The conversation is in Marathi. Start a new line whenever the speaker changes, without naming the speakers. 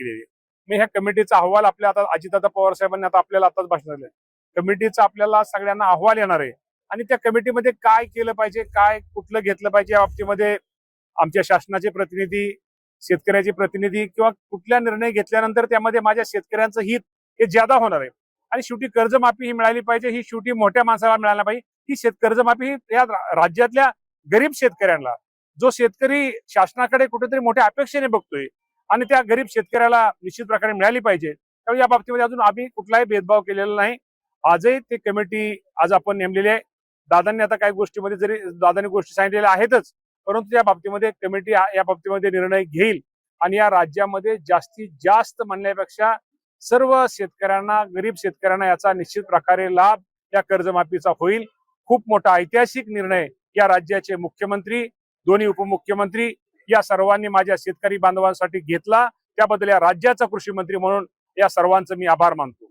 केलेली आहे. मी ह्या कमिटीचा अहवाल आपल्या आता अजितदादा पवार साहेबांनी आता आपल्याला आताच भाषण दिलं, कमिटीचा आपल्याला सगळ्यांना अहवाल येणार आहे आणि त्या कमिटीमध्ये काय केलं पाहिजे, काय कुठलं घेतलं पाहिजे या बाबतीमध्ये आमच्या शासनाचे प्रतिनिधी, शेतकऱ्याचे प्रतिनिधी किंवा कुठला निर्णय घेतल्यानंतर त्यामध्ये माझ्या शेतकऱ्यांचं हित हे ज्यादा होणार आहे. आणि शेवटी कर्जमाफी ही मिळाली पाहिजे, ही शेवटी मोठ्या माणसाला मिळायला पाहिजे. ही कर्जमाफी ही या राज्यातल्या गरीब शेतकऱ्यांना, जो शेतकरी शासनाकडे कुठेतरी मोठ्या अपेक्षेने बघतोय आणि त्या गरीब शेतकऱ्याला निश्चित प्रकारे मिळाली पाहिजे. त्यामुळे या बाबतीमध्ये अजून आम्ही कुठलाही भेदभाव केलेला नाही. आजही ते कमिटी आज आपण नेमलेली आहे. दादांनी आता काही गोष्टीमध्ये जरी दादांनी गोष्टी सांगितलेल्या आहेतच, परंतु या बाबतीमध्ये कमिटी या बाबतीमध्ये निर्णय घेईल आणि या राज्यामध्ये जास्तीत जास्त म्हणण्यापेक्षा सर्व शेतकऱ्यांना, गरीब शेतकऱ्यांना याचा निश्चित प्रकारे लाभ या कर्जमाफीचा होईल. खूप मोठा ऐतिहासिक निर्णय या राज्याचे मुख्यमंत्री, दोन्ही उपमुख्यमंत्री या सर्वांनी माझ्या शेतकरी बांधवांसाठी घेतला. त्याबद्दल या राज्याचा कृषी मंत्री म्हणून या सर्वांचं मी आभार मानतो.